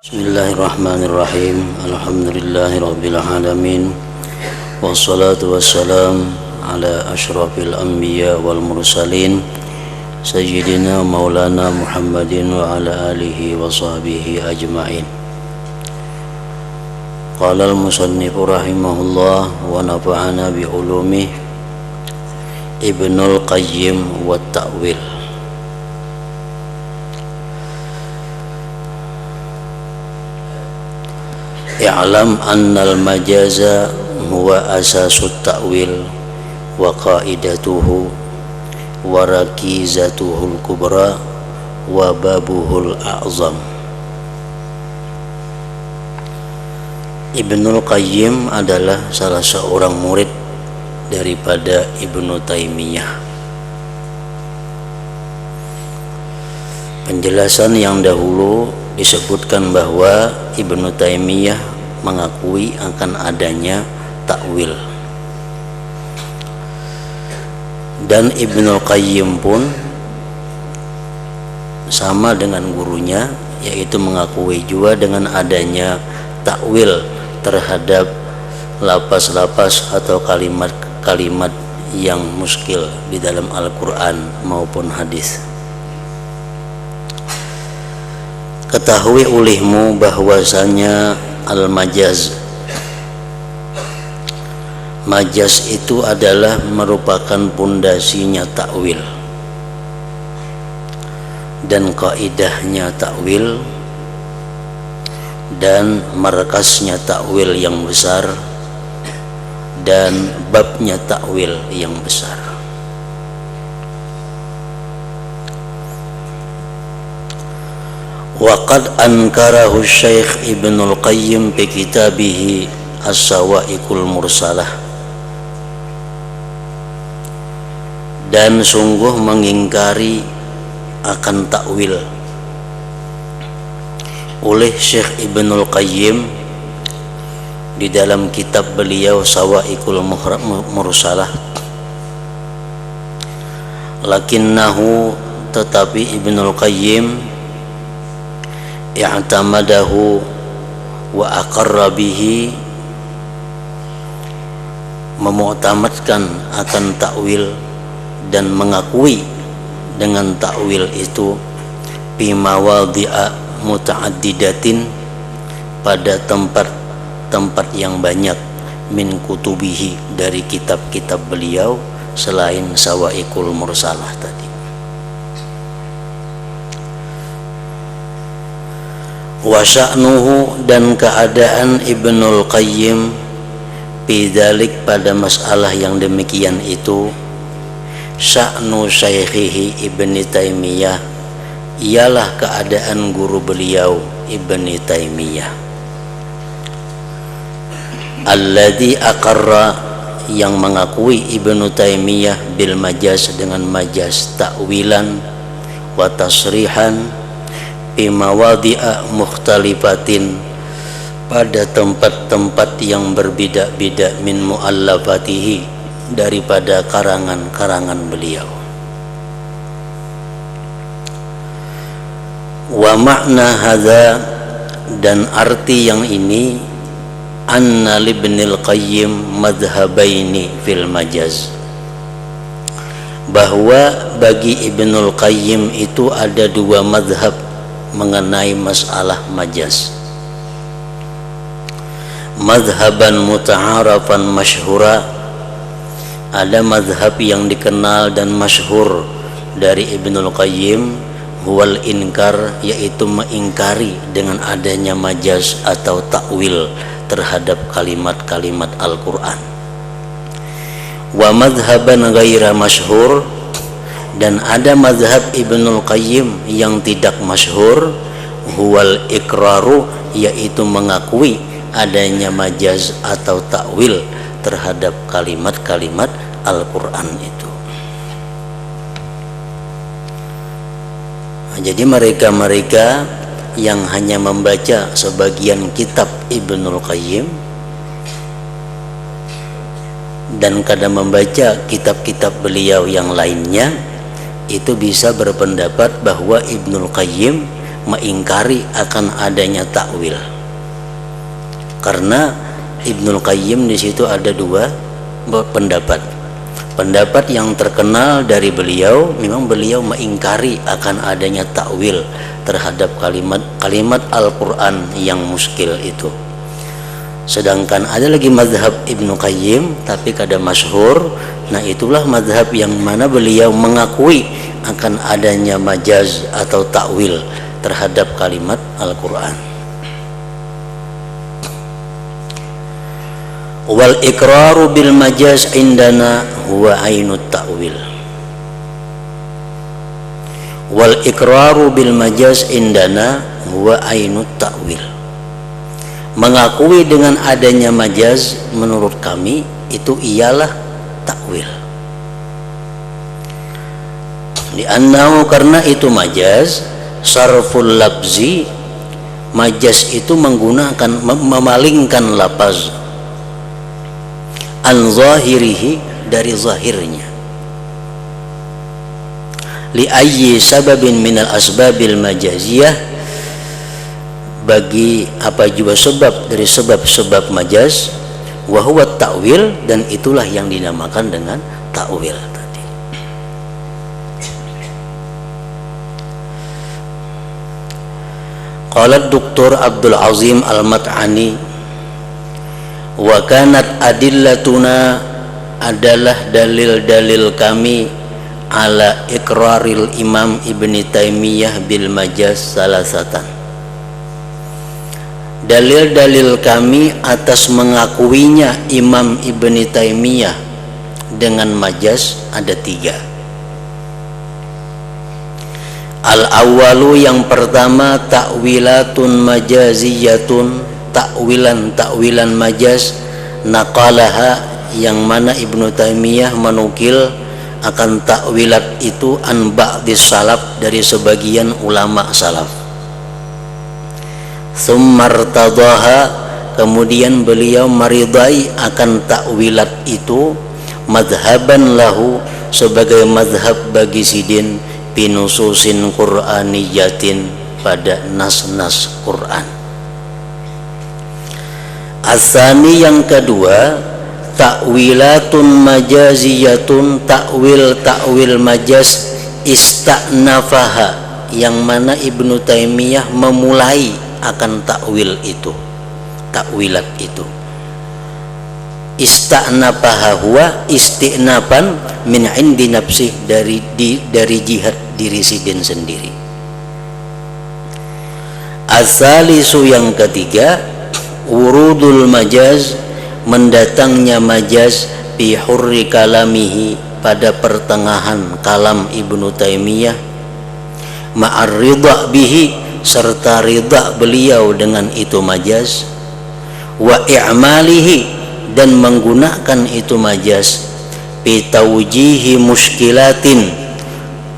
Bismillahirrahmanirrahim. Alhamdulillahirabbil alamin. Wassalatu wassalam ala asyrafil anbiya wal mursalin sayyidina maulana Muhammadin wa ala alihi wa sahbihi ajma'in. Qala al-musannifu rahimahullah wa nafa'ana bi ulumih Ibnul Qayyim wa ta'wil. I'lam annal majaza huwa asasut ta'wil wa qaidatuhu wa rakizatuhul kubra wa babuhul a'zam. Ibnul Qayyim adalah salah seorang murid daripada Ibnu Taimiyah. Penjelasan yang dahulu disebutkan bahwa Ibnu Taimiyah mengakui akan adanya takwil, dan Ibnu Qayyim pun sama dengan gurunya, yaitu mengakui juga dengan adanya takwil terhadap lapas-lapas atau kalimat-kalimat yang muskil di dalam Al-Quran maupun hadis. Ketahui olehmu bahwasanya al-majaz itu adalah merupakan pondasinya takwil dan kaidahnya takwil dan markasnya takwil yang besar dan babnya takwil yang besar. Waqad ankarahu Syekh Ibnul Qayyim fi kitabihi As-Sawa'iqul Mursalah, dan sungguh mengingkari akan takwil oleh Syekh Ibnul Qayyim di dalam kitab beliau Sawa'iqul Mursalah. Lakinnahu, tetapi Ibnul Qayyim i'tamadahu wa aqarra bihi, memuktamadkan akan takwil dan mengakui dengan takwil itu fi mawadhi'a muta'addidatin, pada tempat-tempat yang banyak, min kutubihi, dari kitab-kitab beliau selain Sawa'iqul Mursalah tadi. Wa sya'nuhu, dan keadaan Ibnul Qayyim bidzalik, pada masalah yang demikian itu, sya'nu syaikhihi Ibnu Taimiyah, ialah keadaan guru beliau Ibnu Taimiyah, alladzi aqarra, yang mengakui Ibnu Taimiyah bil majaz, dengan majaz ta'wilan wa tasrihan fi mawadhi'a mukhtalifatin, pada tempat-tempat yang berbeda-beda, min muallafatihi, daripada karangan-karangan beliau. Wa makna hadza, dan arti yang ini, anna libnil Qayyim madhhabaini fil majaz, bahwa bagi Ibnul Qayyim itu ada dua madhab mengenai masalah majaz. Madhaban muta'arafan masyhura, ada madhab yang dikenal dan masyhur dari Ibnul Qayyim, huwal inkar, yaitu mengingkari dengan adanya majaz atau takwil terhadap kalimat-kalimat Al-Quran. Wa madhaban ghaira masyhur, dan ada mazhab Ibnul Qayyim yang tidak masyhur, huwal ikraru, yaitu mengakui adanya majaz atau takwil terhadap kalimat-kalimat Al-Quran itu. Jadi mereka-mereka yang hanya membaca sebagian kitab Ibnul Qayyim dan kadang membaca kitab-kitab beliau yang lainnya, itu bisa berpendapat bahwa Ibnul Qayyim mengingkari akan adanya takwil. Karena Ibnul Qayyim di situ ada dua pendapat. Pendapat yang terkenal dari beliau, memang beliau mengingkari akan adanya takwil terhadap kalimat Al-Quran yang muskil itu. Sedangkan ada lagi mazhab Ibnu Qayyim tapi kada masyhur. Nah, itulah mazhab yang mana beliau mengakui akan adanya majaz atau takwil terhadap kalimat Al-Quran. Wal iqraru bil majaz indana huwa ainut ta'wil. Wal iqraru bil majaz indana huwa ainut ta'wil. Mengakui dengan adanya majaz menurut kami itu ialah takwil. Li'annahu, karena itu majaz, sarful labzi, majaz itu menggunakan memalingkan lafaz an zahirihi, dari zahirnya, li ayyi sababin minal asbabil majaziyah, bagi apa juga sebab dari sebab-sebab majaz, wa huwa ta'wil, dan itulah yang dinamakan dengan ta'wil tadi. Qala Dr. Abdul Azim Al-Mat'ani, wa kanat adillatuna, adalah dalil-dalil kami, ala iqraril Imam Ibni Taimiyah bil majaz salasatan. Dalil-dalil kami atas mengakuinya Imam Ibni Taimiyah dengan majaz ada 3. Al-awwalu, yang pertama, ta'wilatun majaziyatun, takwilan majaz, naqalaha, yang mana Ibnu Taimiyah menukil akan takwilat itu an ba'dis salaf, dari sebagian ulama salaf. Tsummartadaha, kemudian beliau meridai akan takwilat itu, madhaban lahu, sebagai madhab bagi sidin, binususin qur'aniyatin, pada nas-nas Quran. Asani, yang kedua, ta'wilatun majaziyatun, takwil majaz, ista'nafaha, yang mana Ibnu Taimiyah memulai akan takwil itu, takwilat itu. Ista'nafaha huwa isti'nafan min indi nafsih, dari jihad diri sidin sendiri. Asalisu, yang ketiga, wurudul majaz, mendatangnya majaz, bi hurri kalamihi, pada pertengahan kalam Ibnu Taimiyah, ma'ar ridha bihi, serta ridha beliau dengan itu majaz, wa i'malihi, dan menggunakan itu majaz, bi tawjihi muskilatin,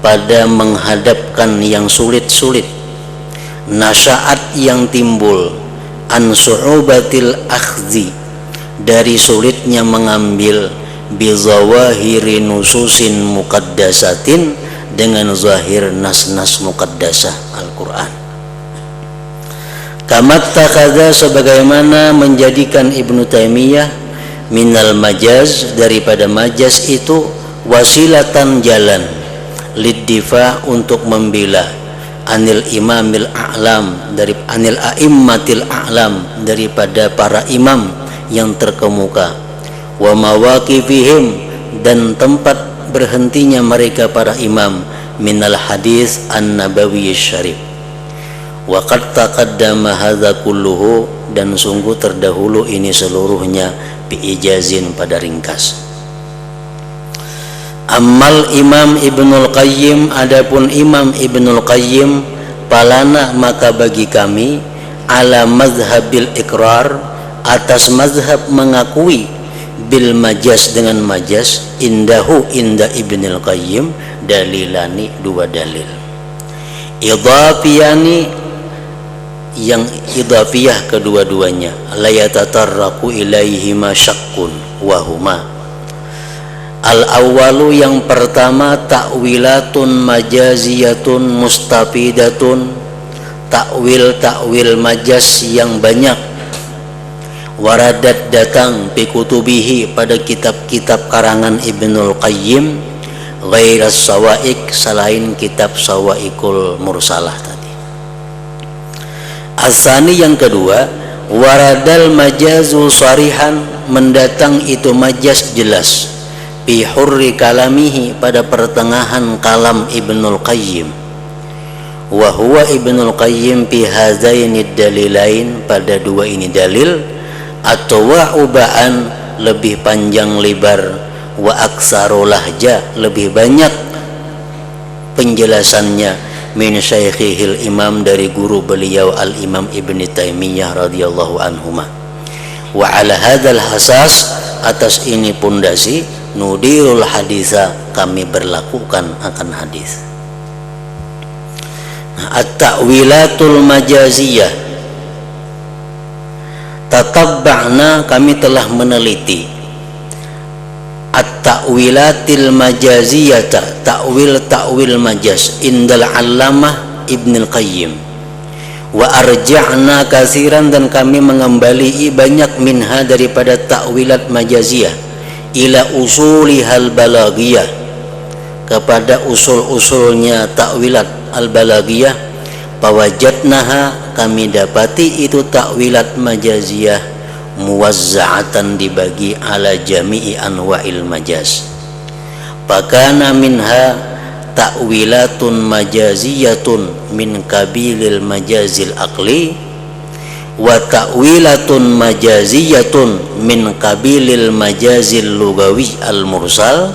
pada menghadapkan yang sulit-sulit, nasya'at, yang timbul, an su'ubatil akhzi, dari sulitnya mengambil, bizawahiri nususin muqaddasatin, dengan zahir nas-nas muqaddasah Al-Quran. Kamat takhadha, sebagaimana menjadikan Ibnu Taimiyah minal majaz, daripada majaz itu, wasilatan, jalan, liddifa, untuk membela, anil imamil a'lam, dari anil a'immatil a'lam, daripada para imam yang terkemuka, wa mawaqifihim, dan tempat berhentinya mereka para imam, minal hadis an-nabawi syarif. Wa qad taqaddama hadza kulluhu, dan sungguh terdahulu ini seluruhnya, biijazin, pada ringkas. Ammal Imam Ibnul Qayyim, adapun Imam Ibnul Qayyim, palana, maka bagi kami, ala mazhabil ikrar, atas mazhab mengakui, bil majaz, dengan majaz, indahu, inda Ibnul Qayyim, dalilani, 2 dalil, idhafiyani, yang idhafiyah kedua-duanya, la yatatarraqu ilaihima syakkun wa huma. Al-awwalu, yang pertama, ta'wilatun majaziyatun mustafidatun, takwil majas yang banyak. Waradat datang fi kutubihi pada kitab-kitab karangan Ibnul Qayyim, ghairas sawaik selain kitab Sawaikul Mursalah tadi. Asani yang kedua, waradal majazu sarihan, mendatang itu majas jelas, fi hurri kalamihi pada pertengahan kalam Ibnul Qayyim. Wa huwa Ibnul Qayyim fi hazaini dalilain, pada dua ini dalil, atau wa'ubaan lebih panjang lebar, wa aksaru lahja lebih banyak penjelasannya, min syaikhihil imam dari guru beliau al imam Ibn Taimiyah radhiyallahu anhuma. Wa ala hadzal hasas, atas ini pondasi, nudirul haditha kami berlakukan akan hadis. At-ta'wilatul majaziyah, tatabba'na kami telah meneliti at-ta'wilatil majaziyata, ta'wil majaz indal allamah Ibnul Qayyim, wa arja'na kasiran, dan kami mengembali banyak minha daripada ta'wilat majaziyah, ila usulihal balagiyah, kepada usul-usulnya ta'wilat al-balagiyah. Pawajadnaha, kami dapati itu ta'wilat majaziyah, muwazza'atan dibagi ala jami'i anwa'il majaz. Pakana minha ta'wilatun majaziyatun min kabilil majazil aqli, wa ta'wilatun majaziyatun min kabilil majazil lugawi al-mursal,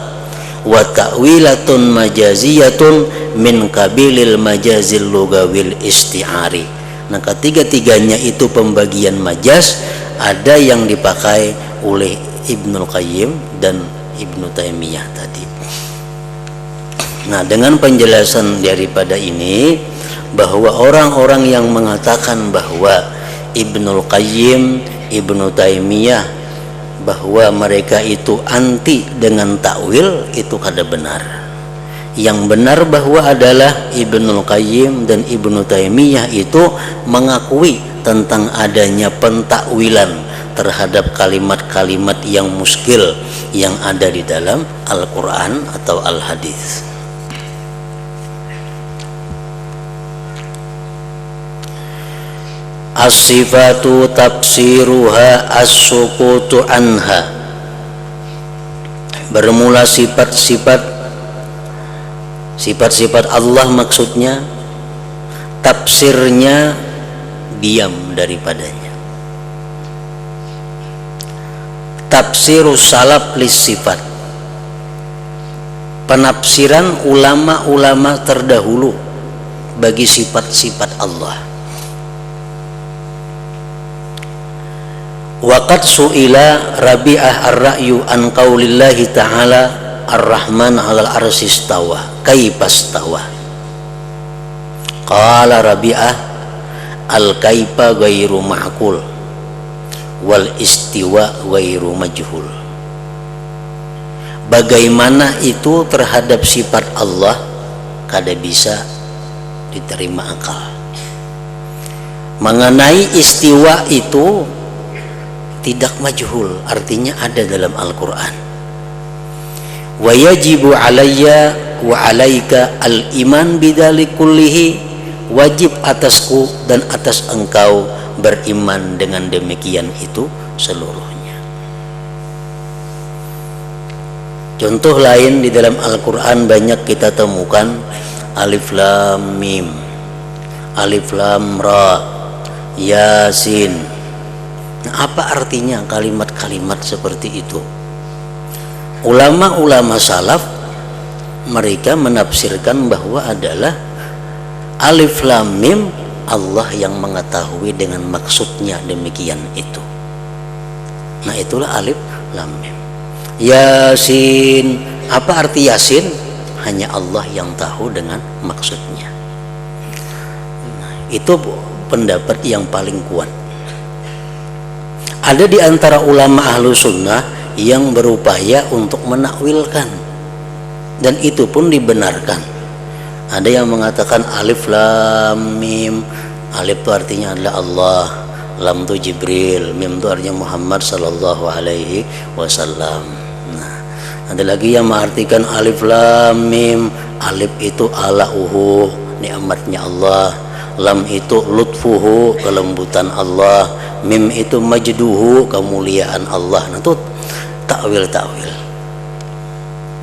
wa ta'wilatun majaziyatun min kabilil majazil lugawil isti'ari. Nah, ketiga-tiganya itu pembagian majaz, ada yang dipakai oleh Ibnul Qayyim dan Ibnu Taimiyah tadi. Nah, dengan penjelasan daripada ini, bahwa orang-orang yang mengatakan bahwa Ibnul Qayyim, Ibnu Taimiyah, bahwa mereka itu anti dengan takwil, itu kada benar. Yang benar bahwa adalah Ibnul Qayyim dan Ibnu Taimiyah itu mengakui tentang adanya pentakwilan terhadap kalimat-kalimat yang muskil yang ada di dalam Al-Quran atau Al-Hadis. As-sifatu tafsiruha as-sukutu anha, bermula sifat-sifat Allah, maksudnya tafsirnya diam daripadanya. Tafsirus salaf lis sifat, penafsiran ulama-ulama terdahulu bagi sifat-sifat Allah. Waqad su'ila Rabi'ah ar-ra'yu an qaulillahi ta'ala ar-Rahman 'alal arsy istawa, kaifa istawa? Qala Rabi'ah, al-kaifa ghairu ma'qul wal istiwa ghairu majhul. Bagaimana itu terhadap sifat Allah kada bisa diterima akal. Mengenai istiwa itu tidak majhul, artinya ada dalam Al-Quran. Wa yajibu alayya wa alaika al-iman bidzalik kullihi, wajib atasku dan atas engkau beriman dengan demikian itu seluruhnya. Contoh lain di dalam Al-Quran banyak kita temukan alif lam mim, alif lam ra, yasin. Nah, apa artinya kalimat-kalimat seperti itu? Ulama-ulama salaf mereka menafsirkan bahwa adalah alif lam mim, Allah yang mengetahui dengan maksudnya demikian itu. Nah, itulah alif lam mim. Yasin, apa arti yasin? Hanya Allah yang tahu dengan maksudnya. Nah, itu pendapat yang paling kuat. Ada di antara ulama ahlu sunnah yang berupaya untuk menakwilkan, dan itu pun dibenarkan. Ada yang mengatakan alif lam mim Alif itu artinya adalah Allah, lam itu Jibril, mim itu artinya Muhammad sallallahu alaihi wasallam. Nah, ada lagi yang mengartikan alif lam mim. Alif itu alauhu, nikmatnya Allah. Lam itu lutfuhu, kelembutan Allah. Mim itu majduhu, kemuliaan Allah. Nah, itu takwil.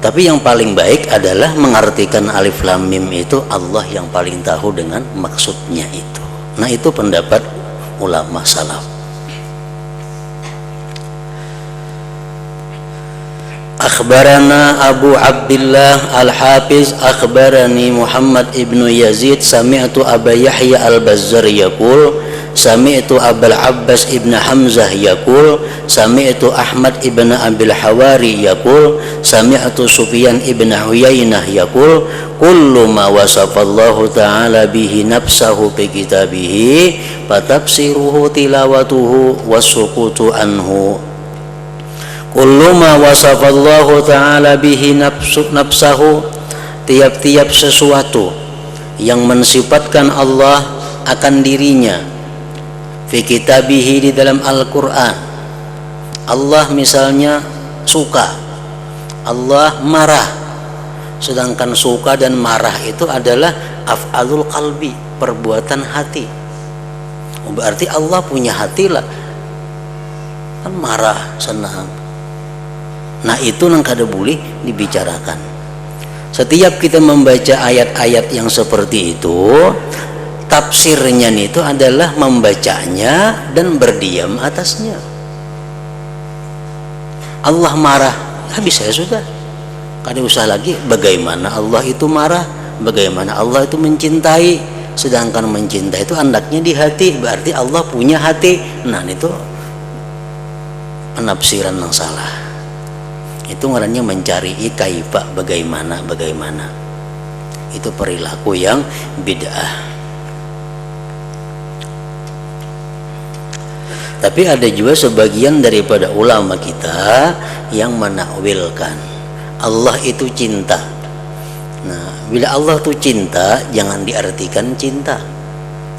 Tapi yang paling baik adalah mengartikan alif lam mim itu Allah yang paling tahu dengan maksudnya itu. Nah, itu pendapat ulama salaf. Akhbarana Abu Abdullah Al-Hafiz akhbarani Muhammad ibnu Yazid sami'tu Aba Yahya Al-Bazzar yaqul sami'tu Abul Abbas ibn Hamzah yaqul sami'tu Ahmad ibn Abil Hawari yaqul sami'tu Sufyan ibn Uyainah yaqul kullu ma wasafallahu ta'ala bihi nafsahu fi kitabihi fatafsiruhu tilawatuhu wasukutu anhu. Kullu ma wasafallahu ta'ala bihi nafsahu, tiap-tiap sesuatu yang mensifatkan Allah akan dirinya fi kitabihi, di dalam Al-Quran. Allah misalnya suka, Allah marah, sedangkan suka dan marah itu adalah af'alul qalbi, perbuatan hati. Berarti Allah punya hati lah, kan marah, senang. Nah, itu nang kada boleh dibicarakan. Setiap kita membaca ayat-ayat yang seperti itu, tafsirnya itu adalah membacanya dan berdiam atasnya. Allah marah, habis saya sudah. Kada usah lagi bagaimana Allah itu marah, bagaimana Allah itu mencintai. Sedangkan mencintai itu andaknya di hati, berarti Allah punya hati. Nah, itu penafsiran yang salah. Itu ngarannya mencari kaifa, bagaimana. Itu perilaku yang bid'ah. Tapi ada juga sebagian daripada ulama kita yang menakwilkan Allah itu cinta. Nah, bila Allah itu cinta, jangan diartikan cinta,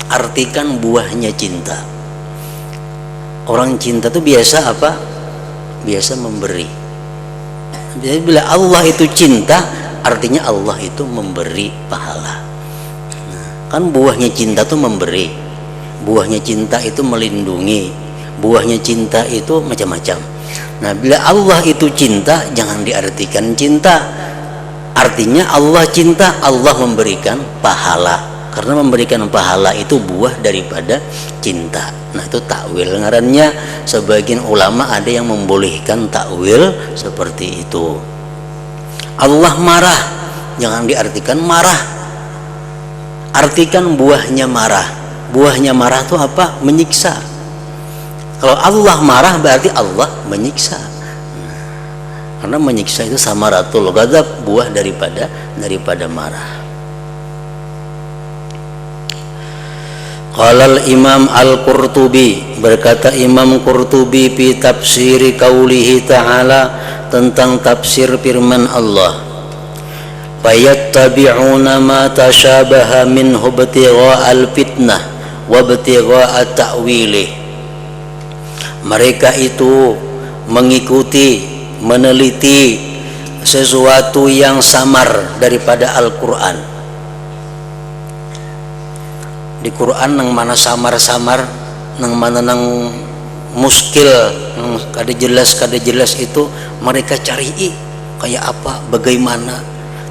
artikan buahnya cinta. Orang cinta itu biasa apa? Biasa memberi. Jadi bila Allah itu cinta, artinya Allah itu memberi pahala. Nah, kan buahnya cinta itu memberi, buahnya cinta itu melindungi, buahnya cinta itu macam-macam. Nah, bila Allah itu cinta, jangan diartikan cinta, artinya Allah cinta, Allah memberikan pahala. Karena memberikan pahala itu buah daripada cinta. Nah, itu takwil ngarannya. Sebagian ulama ada yang membolehkan takwil seperti itu. Allah marah, jangan diartikan marah, artikan buahnya marah. Buahnya marah itu apa? Menyiksa. Kalau Allah marah berarti Allah menyiksa. Karena menyiksa itu samaratul ghadab, buah daripada marah. Qala al-Imam Al-Qurtubi, berkata Imam Qurtubi fi tafsiri qaulihi ta'ala, tentang tafsir firman Allah, fayattabi'una ma tashabaha minhu ibtigha'al fitnah wa ibtigha'a ta'wilih. Mereka itu mengikuti, meneliti sesuatu yang samar daripada Al-Quran. Di Quran nang mana samar-samar, nang mana nang muskil, nang kada jelas itu mereka cari kayak apa, bagaimana.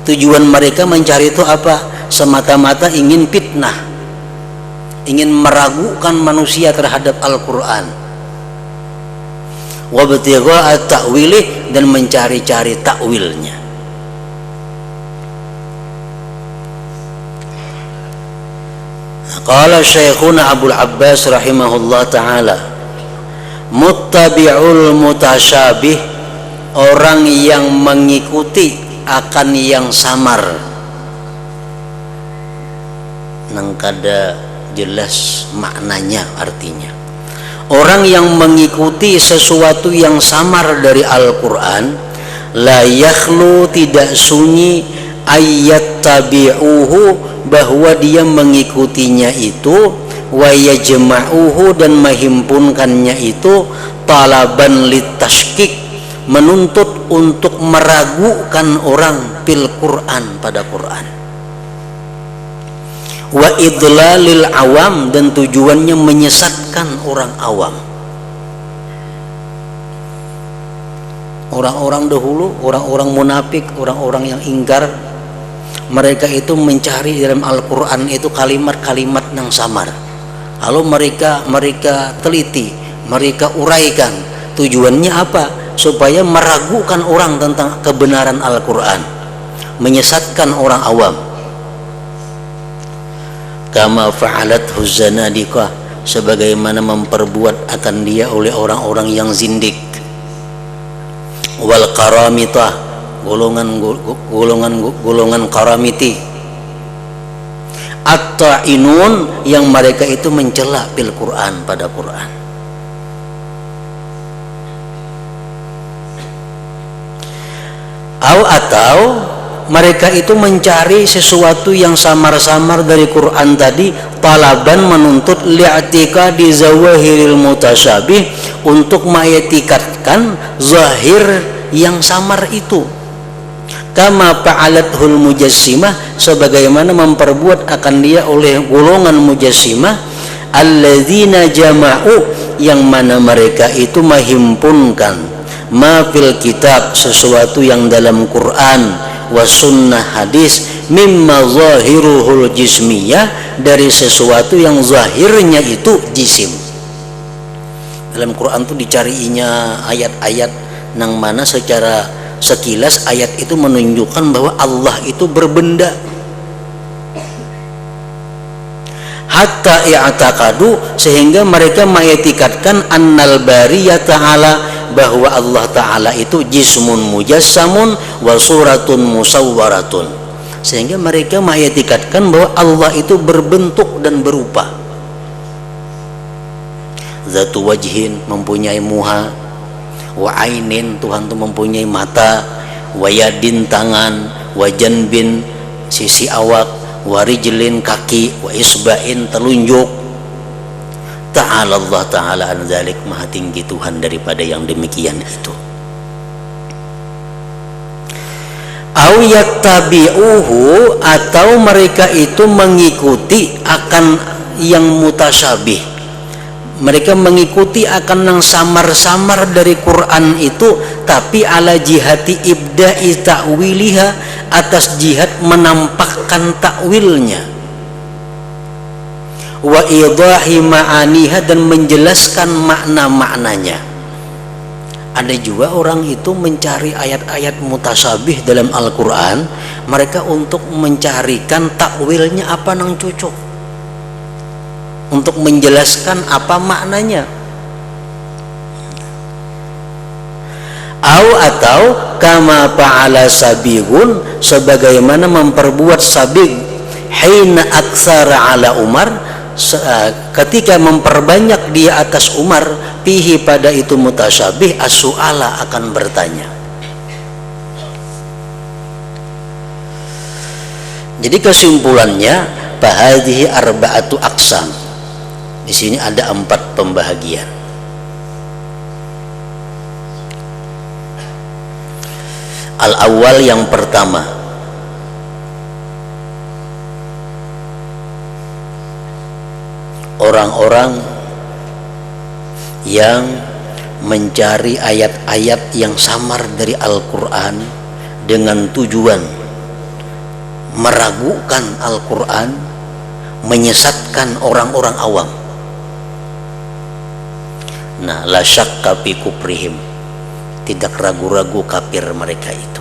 Tujuan mereka mencari itu apa? Semata-mata ingin fitnah, ingin meragukan manusia terhadap Al-Quran. Wa ibtigha'a ta'wilih, dan mencari-cari takwilnya. Qala Syekhuna Abul Abbas rahimahullah ta'ala, muttabi'ul mutasyabih, orang yang mengikuti akan yang samar, nang kada jelas maknanya, artinya orang yang mengikuti sesuatu yang samar dari Al-Quran, la yakhlu, tidak sunyi, ayat tabi'uhu, bahwa dia mengikutinya itu wa yajma'uhu dan menghimpunkannya itu talaban litashkik, menuntut untuk meragukan orang fil Quran pada Quran, wa idlalil awam dan tujuannya menyesatkan orang awam. Orang-orang dahulu, orang-orang munafik, orang-orang yang ingkar, mereka itu mencari dalam Al-Quran itu kalimat-kalimat yang samar. Lalu mereka teliti, mereka uraikan. Tujuannya apa? Supaya meragukan orang tentang kebenaran Al-Quran, menyesatkan orang awam. Kama fa'alat huzanadiqah, sebagaimana memperbuat akan dia oleh orang-orang yang zindik. Wal karamitah, golongan karamiti. At-ta'inun, yang mereka itu mencela bil Quran pada Quran. Atau mereka itu mencari sesuatu yang samar-samar dari Quran tadi, talaban menuntut li'atikadi zawahiril mutasyabih, untuk mengetikatkan zahir yang samar itu. Kama fa'alathul mujassimah, sebagaimana memperbuat akan dia oleh golongan mujassimah, alladzina jama'u, yang mana mereka itu menghimpunkan ma fil kitab, sesuatu yang dalam Quran wa sunnah hadis, mimma zahiruhul jismiyah, dari sesuatu yang zahirnya itu jisim. Dalam Quran itu dicarinya ayat-ayat yang mana secara sekilas ayat itu menunjukkan bahwa Allah itu berbenda. Hatta i'taqadu, sehingga mereka mengetikatkan annal bariyah ta'ala, bahwa Allah Ta'ala itu jismun mujassamun wa suratun musawwaratun, sehingga mereka mengetikatkan bahwa Allah itu berbentuk dan berupa. Zatu wajhin, mempunyai muha, wa ainin, Tuhan itu mempunyai mata, wa yadin, tangan, wa janbin, sisi awak, wa rijlin, kaki, wa isba'in, telunjuk. Ta'ala Allah Ta'ala an dzalik, maha tinggi Tuhan daripada yang demikian itu. Au yattabi'uhu, atau mereka itu mengikuti akan yang mutasyabih, mereka mengikuti akan yang samar-samar dari Quran itu, tapi ala jihati ibda'i ta'wiliha, atas jihad menampakkan takwilnya, wa idahi ma'aniha, dan menjelaskan makna-maknanya. Ada juga orang itu mencari ayat-ayat mutasyabih dalam Al-Quran, mereka untuk mencarikan takwilnya apa nang cocok, untuk menjelaskan apa maknanya. Atau kama fa'ala sabigun, sebagaimana memperbuat sabig, hina aksara ala Umar, ketika memperbanyak dia atas Umar, fihi, pada itu mutasyabih, as-su'ala, akan bertanya. Jadi kesimpulannya, fahadhihi arba'atu aqsam, di sini ada 4 pembahagian. Al-awwal, yang pertama, orang-orang yang mencari ayat-ayat yang samar dari Al-Quran dengan tujuan meragukan Al-Quran, menyesatkan orang-orang awam. Nah, la syakka fi kufrihim, tidak ragu-ragu kafir mereka itu.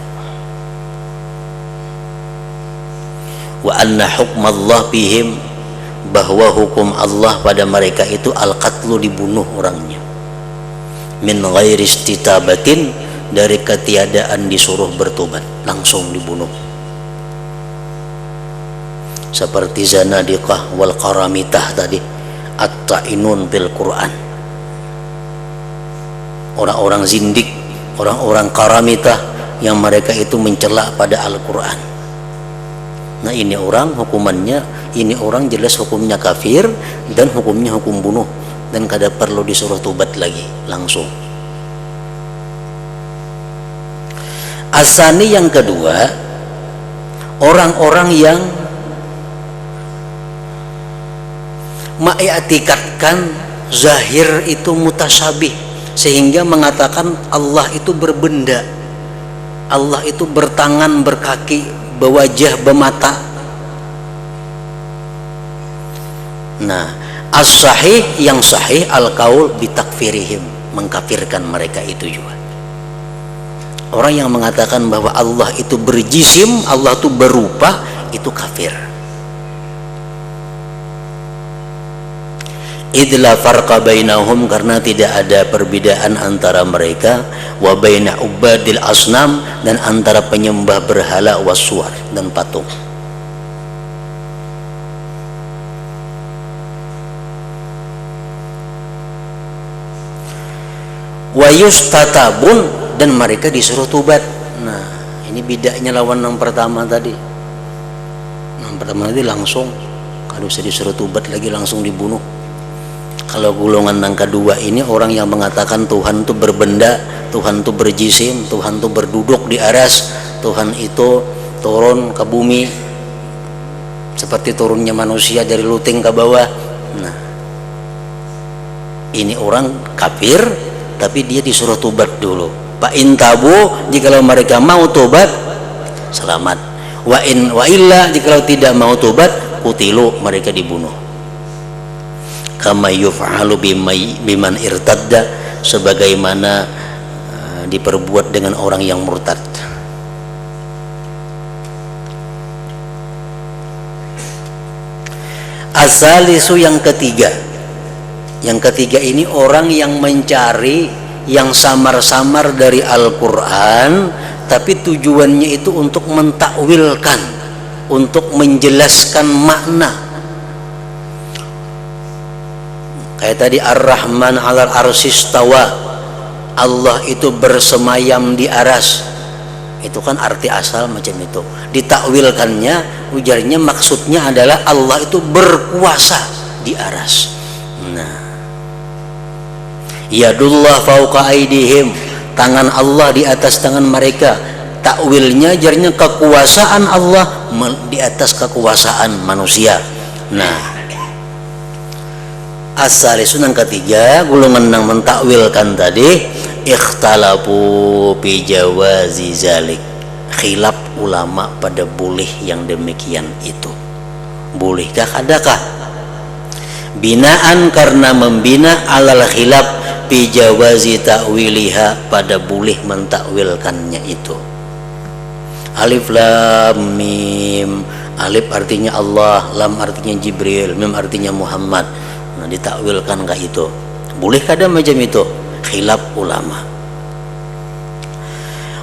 Wa anna hukmallah bihim, bahwa hukum Allah pada mereka itu al-qatlu, dibunuh orangnya, min ghairi istitabatin, dari ketiadaan disuruh bertobat, langsung dibunuh. Seperti zanadiqah wal qaramitah tadi, at-ta'inun bil Quran, orang-orang zindik, orang-orang karamitah yang mereka itu mencela pada Al-Quran. Nah ini orang hukumannya, ini orang jelas hukumnya kafir dan hukumnya hukum bunuh, dan kada perlu disuruh tobat lagi langsung. Asani yang kedua, orang-orang yang mengiktikadkan zahir itu mutasyabih, sehingga mengatakan Allah itu berbenda, Allah itu bertangan, berkaki, berwajah, bermata. Nah, as-sahih yang sahih al-qaul bitakfirihim, mengkafirkan mereka itu juga. Orang yang mengatakan bahwa Allah itu berjisim, Allah itu berupa, itu kafir. Idla farqa bainahum, karena tidak ada perbedaan antara mereka, wa baina ubadil asnam, dan antara penyembah berhala waswar dan patung. Wa yustatabun, dan mereka disuruh tobat. Nah ini bedanya lawan yang pertama tadi. Yang pertama tadi langsung, kalau usah disuruh tobat lagi, langsung dibunuh. Kalau golongan yang kedua ini orang yang mengatakan Tuhan itu berbenda, Tuhan itu berjisim, Tuhan itu berduduk di aras, Tuhan itu turun ke bumi seperti turunnya manusia dari luting ke bawah. Nah ini orang kafir, tapi dia disuruh tobat dulu. Fa in tabu, jikalau mereka mau tobat, selamat. Wa illa, jikalau tidak mau tobat, kutilu, mereka dibunuh. Kama yuf'alu biman irtadda, sebagaimana diperbuat dengan orang yang murtad. Asalisu yang ketiga. Yang ketiga ini orang yang mencari yang samar-samar dari Al-Quran, tapi tujuannya itu untuk mentakwilkan, untuk menjelaskan makna. Kayak tadi Ar-Rahman 'alal arsy istawa, Allah itu bersemayam di aras. Itu kan arti asal macam itu. Ditakwilkannya, ujarnya maksudnya adalah Allah itu berkuasa di aras. Nah, yadullah fauqa aidihim, tangan Allah di atas tangan mereka. Takwilnya jarnya kekuasaan Allah di atas kekuasaan manusia. Nah, asalisun yang ketiga, golongan yang mentakwilkan tadi, ikhtalafu bi jawazi zalik, khilaf ulama pada boleh yang demikian itu. Bolehkah, adakah? Binaan, karena membina alal khilaf bi jawazi ta'wiliha, pada boleh mentakwilkannya itu. Alif lam mim, alif artinya Allah, lam artinya Jibril, mim artinya Muhammad. Nah, ditakwilkan enggak itu? Boleh kada macam itu? Khilaf ulama.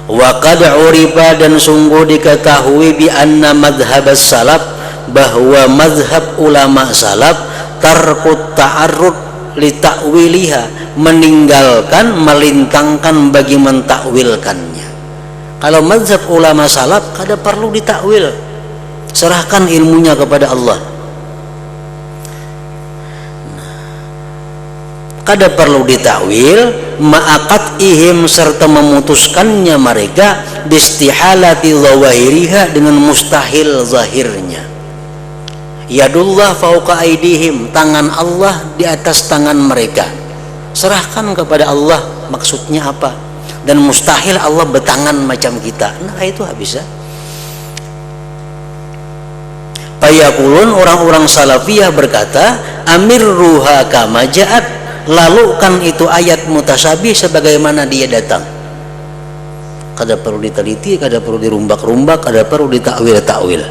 Wa qad uriba, dan sungguh diketahui bi anna madhhabas salaf, bahwa mazhab ulama salaf, tarkut ta'arrud li ta'wiliha, meninggalkan, melintangkan bagi mentakwilkannya. Kalau mazhab ulama salaf kada perlu ditakwil, serahkan ilmunya kepada Allah. Kada perlu ditakwil, ma'aqat ihim, serta memutuskannya mereka, bistihalati zawahiriha, dengan mustahil zahirnya. Yadullah fauqa aidihim, tangan Allah di atas tangan mereka, serahkan kepada Allah maksudnya apa. Dan mustahil Allah bertangan macam kita. Nah itu bisa. Payaqulun, orang-orang salafiyah berkata, amirruha kama ja'at, lalukan itu ayat mutasyabih sebagaimana dia datang. Kada perlu diteliti, kada perlu dirumbak-rumbak, kada perlu ditakwil-takwil.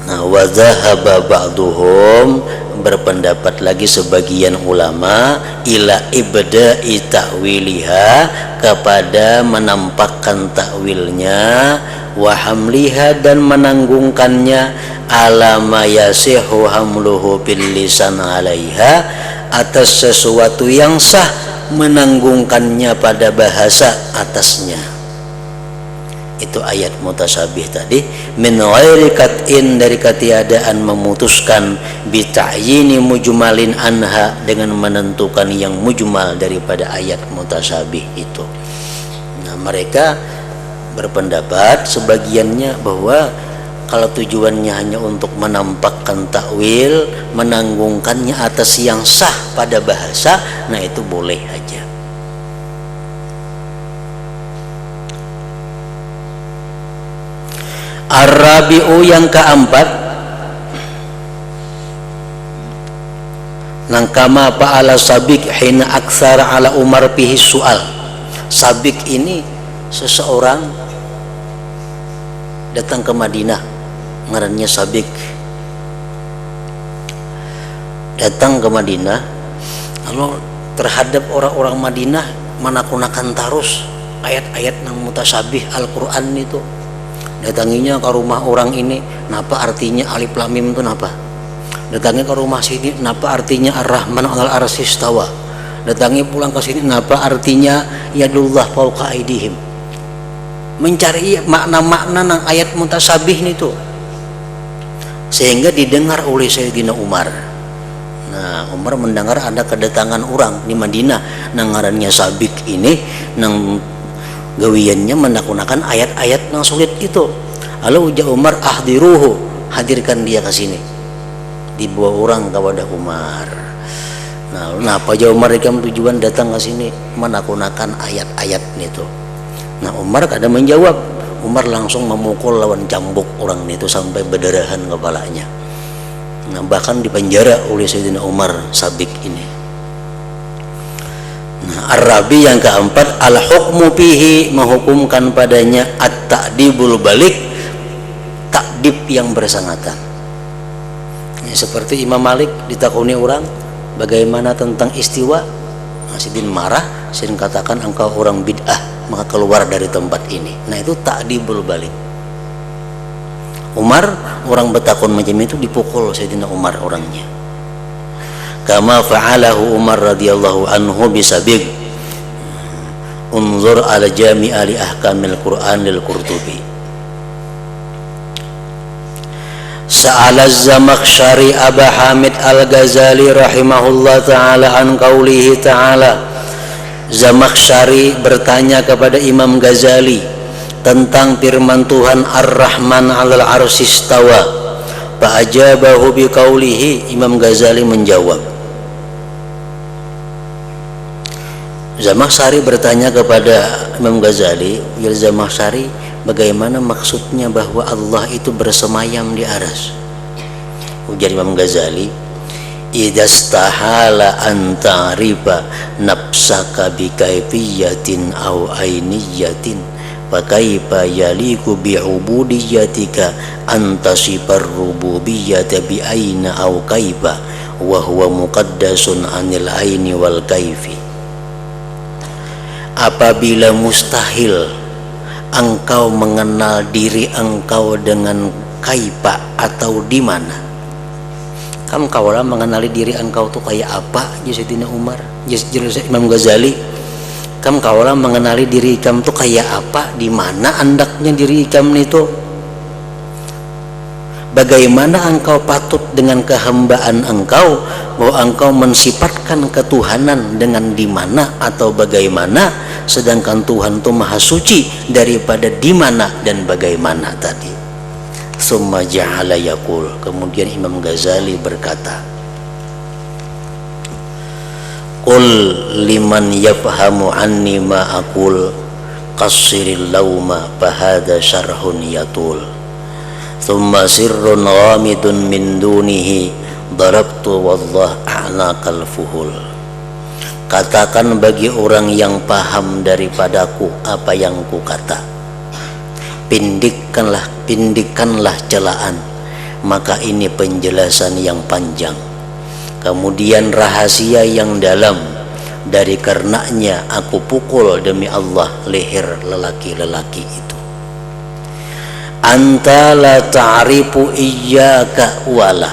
Nah, wa dhahaba ba'duhum, berpendapat lagi sebagian ulama, ila ibda'i ta'wiliha, kepada menampakkan takwilnya, wa hamliha, dan menanggungkannya, ala ma yasihu hamluhu bil lisan alaiha, atas sesuatu yang sah menanggungkannya pada bahasa atasnya. itu ayat mutasabih tadi, min ghairi qat'in, dari ketiadaan memutuskan, bi ta'yini mujmalin anha, dengan menentukan yang mujmal daripada ayat mutasabih itu. Nah, mereka berpendapat sebagiannya bahwa kalau tujuannya hanya untuk menampakkan takwil, menanggungkannya atas yang sah pada bahasa, nah itu boleh aja. Ar-rabi'u, yang keempat, nangkama fa'ala Sabik hina aksara ala Umar fihi su'al. Sabik ini seseorang datang ke Madinah, ngarannya Sabik. Datang ke Madinah, lalu terhadap orang-orang Madinah menakunakan tarus ayat-ayat nang mutasabih Al-Quran itu. Datanginya ke rumah orang ini, napa artinya alif lam mim itu napa? Datangi ke rumah sini, napa artinya Ar-Rahman 'alal arsy istawa? Datangi pulang ke sini, napa artinya yadullah fawqa aydihim? Mencari makna-makna nang ayat mutasabih itu, sehingga didengar oleh Sayyidina Umar. Nah, Umar mendengar ada kedatangan orang di Madinah nang ngarannya Sabik ini, nang gawiannya menakunakan ayat-ayat yang sulit itu. Lalu ujar Umar, ahdiruhu, hadirkan dia ke sini. Dibawa orang kepada Umar. Nah, kenapa jauh Umar ikam tujuan datang ke sini menakunakan ayat-ayat itu? Nah, Umar kada menjawab. Umar langsung memukul lawan cambuk orang itu sampai berdarahan kepalanya. Nah, bahkan dipenjara oleh Sayyidina Umar Sabik ini. Nah, Ar-Rabi yang keempat, al-hukmu fihi, menghukumkan padanya at-ta'dibul balik, takdib yang bersangatan. Ya, seperti Imam Malik ditakuni orang bagaimana tentang istiwa, nah, sidin marah, sidin katakan engkau orang bid'ah, maka keluar dari tempat ini. Nah, itu ta'dibul balik. Umar, orang bertakun macam itu dipukul Sayyidina Umar orangnya. Kama fa'alahu Umar radhiyallahu anhu bisabik. Unzur ala jami'a li ahkamil Qur'an lil Qurtubi. Sa'ala az-Zamakhsyari Aba Hamid al-Ghazali rahimahullah ta'ala an qawlihi ta'ala. Zamakhsyari bertanya kepada Imam Ghazali tentang firman Tuhan Ar-Rahman 'alal arsy istawa. Fa'ajabahu biqaulihi, Imam Ghazali menjawab. Zamakhsyari bertanya kepada Imam Ghazali, ya Zamakhsyari, bagaimana maksudnya bahwa Allah itu bersemayam di aras? Ujar Imam Ghazali, idastahala an ta'rifa nafsaka bi kaifiyatin aw ainiyatin fa kaifa yaliku bi ubudiyatika an tasifar rububiyyata bi aina aw kaifa wa huwa muqaddasun anil aini wal kaifi. Apabila mustahil engkau mengenal diri engkau dengan kaifa atau di mana, kamu kaulah mengenali diri engkau tuh kayak apa? Sayyidina Umar, Imam Ghazali, kamu kaulah mengenali diri kamu tuh kayak apa? Di mana andaknya diri kamu itu? Bagaimana engkau patut dengan kehambaan engkau, bahwa engkau mensifatkan ketuhanan dengan di mana atau bagaimana, sedangkan Tuhan itu maha suci daripada di mana dan bagaimana tadi. Summa ja'ala yaqul, kemudian Imam Ghazali berkata, qul liman yafhamu anni ma aqul qassiril lauma fahada syarhun yatul thumma sirrun ghamidun min dunihi darabtu wallah a'naqal fuhul. Katakan bagi orang yang paham daripadaku apa yang ku kata, pindikkanlah celaan, maka ini penjelasan yang panjang, kemudian rahasia yang dalam, dari karenanya aku pukul demi Allah leher lelaki-lelaki itu. Anta la ta'rifu iyyaka wala,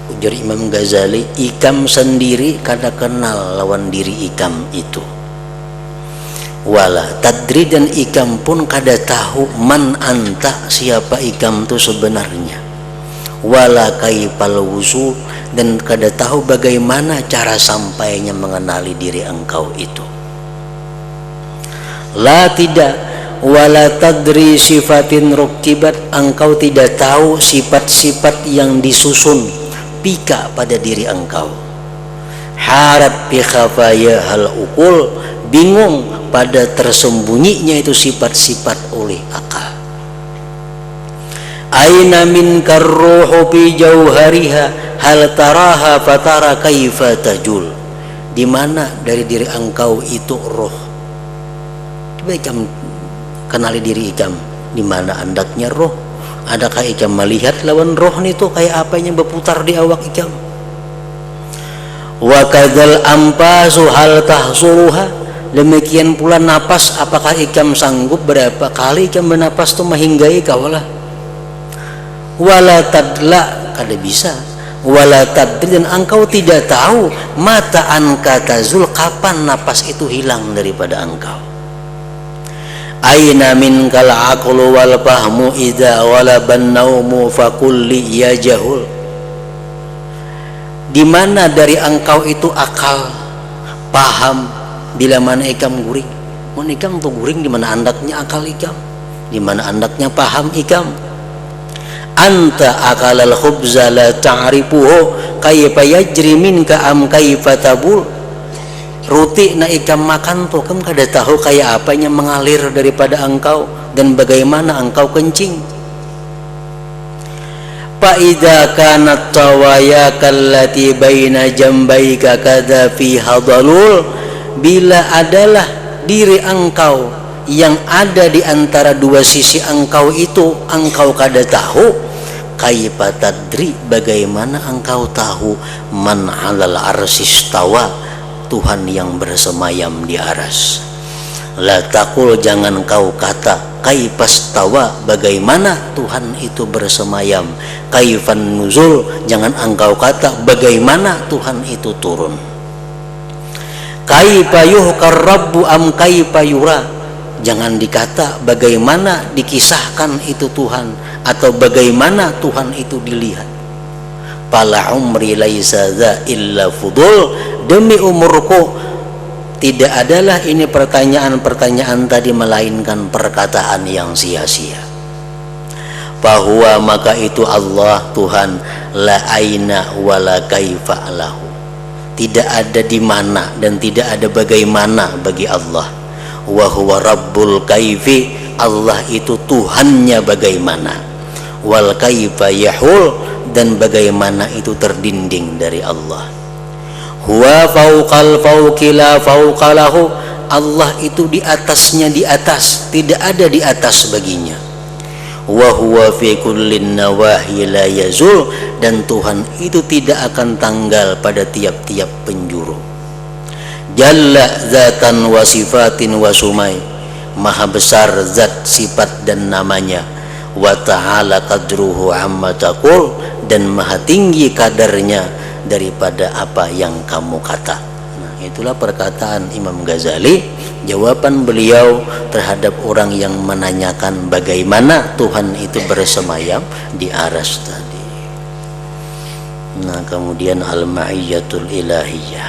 ujar Imam Ghazali, ikam sendiri kada kenal lawan diri ikam itu. wala tadri, dan ikam pun kada tahu man anta, siapa ikam tu sebenarnya, wala kaifal wusul, dan kada tahu bagaimana cara sampainya mengenali diri engkau itu. La tidak, wala tadri sifatin rukibat, engkau tidak tahu sifat-sifat yang disusun pika pada diri engkau. Harat bi khafaya hal ukul, bingung pada tersembunyinya itu sifat-sifat oleh akal. Aina min karruhu bi jauhariha hal taraha fatara kaifa tajul, di mana dari diri engkau itu roh. Coba ikam kenali diri ikam, di mana andaknya roh. Adakah ikam melihat lawan roh itu kayak apa yang berputar di awak ikam? Wa kadzal ampasu hal tahsuruha, demikian pula napas, apakah ikam sanggup berapa kali ikam bernapas tu mahinggai kaulah. Wala tadla, kada bisa. Wala tadri, dan engkau tidak tahu mata anka tazul, kapan napas itu hilang daripada engkau. Aina min kal aqlu wal fahmu idza walaban naumu fakulli ya jahul, di mana dari engkau itu akal, paham, bila mana ikam guring. Mun ikam tu guring, di mana andaknya akal ikam, di mana andaknya paham ikam. Anta akalal khubza la ta'rifuhu kayfa yajri minka am kayfa tabul, roti na ikam makan tuh kamu kada tahu kayak apa yang mengalir daripada engkau dan bagaimana engkau kencing. Fa idza kanat tawaya kallati baina jambaika kadza fi hadalul, bila adalah diri engkau yang ada di antara dua sisi engkau itu engkau kada tahu, kaifa tadri, bagaimana engkau tahu, man 'alal arsistawa, Tuhan yang bersemayam di aras. La taqul, jangan kau kata, kaifastawa, bagaimana Tuhan itu bersemayam. Kaifan nuzul, jangan engkau kata bagaimana Tuhan itu turun. Kaifa yuhkar rabbu am kaifa yura, jangan dikata bagaimana dikisahkan itu Tuhan atau bagaimana Tuhan itu dilihat. Pala umri laisa za illa fudul, demi umurku tidak adalah ini pertanyaan-pertanyaan tadi melainkan perkataan yang sia-sia. Bahwa maka itu Allah Tuhan, la aina wala kaifa lahu, tidak ada di mana dan tidak ada bagaimana bagi Allah. Wa huwa rabbul kaifi, Allah itu Tuhannya bagaimana. Wal kaifa yahul, dan bagaimana itu terdinding dari Allah. Huwa fauqal fauqi la fauqalahu, Allah itu di atasnya di atas, tidak ada di atas baginya. Wa huwa fi kullin nawahi la yazul, dan Tuhan itu tidak akan tanggal pada tiap-tiap penjuru. Jalla zatan wa sifatin wa sumai, maha besar zat, sifat dan namanya. Wa ta'ala qadruhu amma taqul, dan maha tinggi kadarnya daripada apa yang kamu kata. Nah, itulah perkataan Imam Ghazali, jawaban beliau terhadap orang yang menanyakan bagaimana Tuhan itu bersemayam di aras tadi. Nah, kemudian al-ma'iyyatul ilahiyah.